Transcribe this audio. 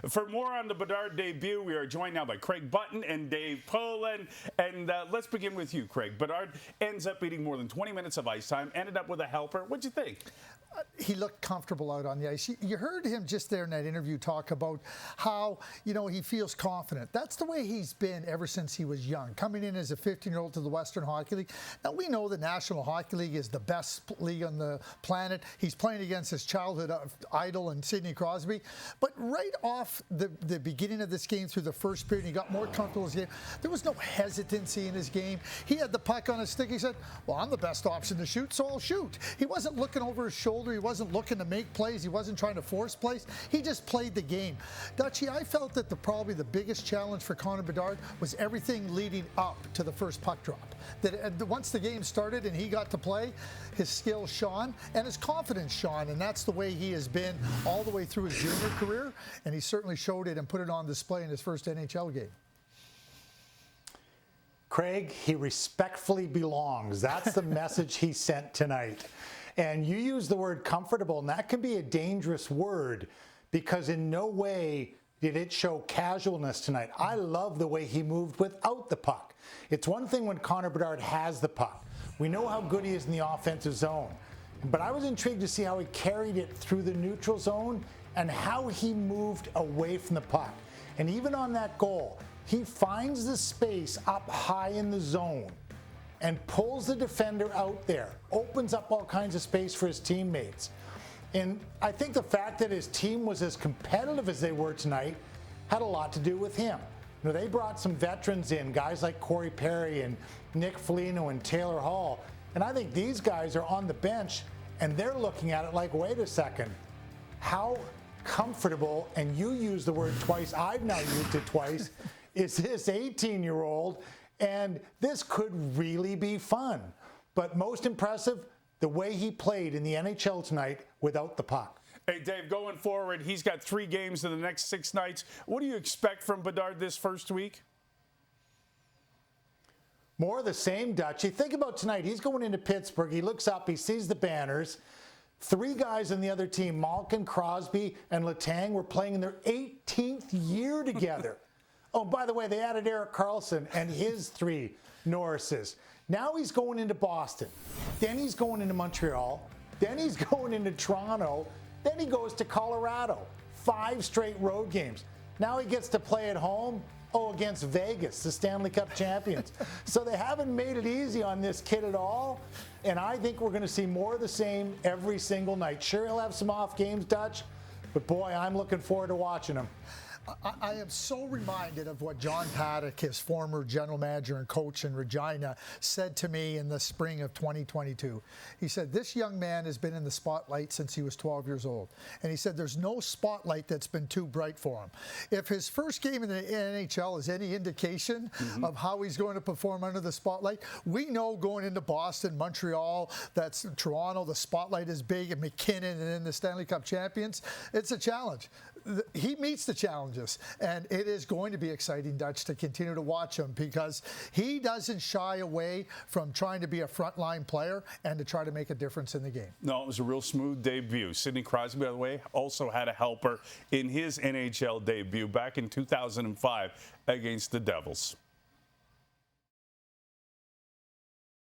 For more on the Bedard debut, we are joined now by Craig Button and Dave Poland. And let's begin with you, Craig. Bedard ends up eating more than 20 minutes of ice time, ended up with a helper. What'd you think? He looked comfortable out on the ice. You heard him just there in that interview talk about how, he feels confident. That's the way he's been ever since he was young, coming in as a 15-year-old to the Western Hockey League. Now, we know the National Hockey League is the best league on the planet. He's playing against his childhood idol in Sidney Crosby. But right off the beginning of this game through the first period, he got more comfortable in his game. There was no hesitancy in his game. He had the puck on his stick. He said, well, I'm the best option to shoot, so I'll shoot. He wasn't looking over his shoulder. He wasn't looking to make plays. He wasn't trying to force plays. He just played the game. Dutchie, I felt that probably the biggest challenge for Connor Bedard was everything leading up to the first puck drop. That once the game started and he got to play, his skills shone and his confidence shone, and that's the way he has been all the way through his junior career, and he certainly showed it and put it on display in his first NHL game. Craig, he respectfully belongs. That's the message he sent tonight. And you use the word comfortable, and that can be a dangerous word because in no way did it show casualness tonight. I love the way he moved without the puck. It's one thing when Connor Bedard has the puck. We know how good he is in the offensive zone. But I was intrigued to see how he carried it through the neutral zone and how he moved away from the puck. And even on that goal, he finds the space up high in the zone and pulls the defender out there, opens up all kinds of space for his teammates. And I think the fact that his team was as competitive as they were tonight had a lot to do with him. They brought some veterans in, guys like Corey Perry and Nick Foligno and Taylor Hall. And I think these guys are on the bench and they're looking at it like, wait a second, how comfortable, and you used the word twice, I've now used it twice, is this 18-year-old? And this could really be fun. But most impressive, the way he played in the NHL tonight without the puck. Hey, Dave, going forward, he's got 3 games in the next 6 nights. What do you expect from Bedard this first week? More of the same, Dutchie. Think about tonight. He's going into Pittsburgh. He looks up. He sees the banners. 3 guys on the other team, Malkin, Crosby, and Letang, were playing in their 18th year together. Oh, by the way, they added Erik Karlsson and his 3 Norrises. Now he's going into Boston. Then he's going into Montreal. Then he's going into Toronto. Then he goes to Colorado. 5 straight road games. Now he gets to play at home, against Vegas, the Stanley Cup champions. So they haven't made it easy on this kid at all. And I think we're going to see more of the same every single night. Sure, he'll have some off games, Dutch, but boy, I'm looking forward to watching him. I am so reminded of what John Paddock, his former general manager and coach in Regina, said to me in the spring of 2022. He said, this young man has been in the spotlight since he was 12 years old. And he said, there's no spotlight that's been too bright for him. If his first game in the NHL is any indication of how he's going to perform under the spotlight, we know going into Boston, Montreal, that's Toronto, the spotlight is big, and McKinnon and then the Stanley Cup champions, it's a challenge. He meets the challenges, and it is going to be exciting, Dutch, to continue to watch him because he doesn't shy away from trying to be a frontline player and to try to make a difference in the game. No, it was a real smooth debut. Sidney Crosby, by the way, also had a helper in his NHL debut back in 2005 against the Devils.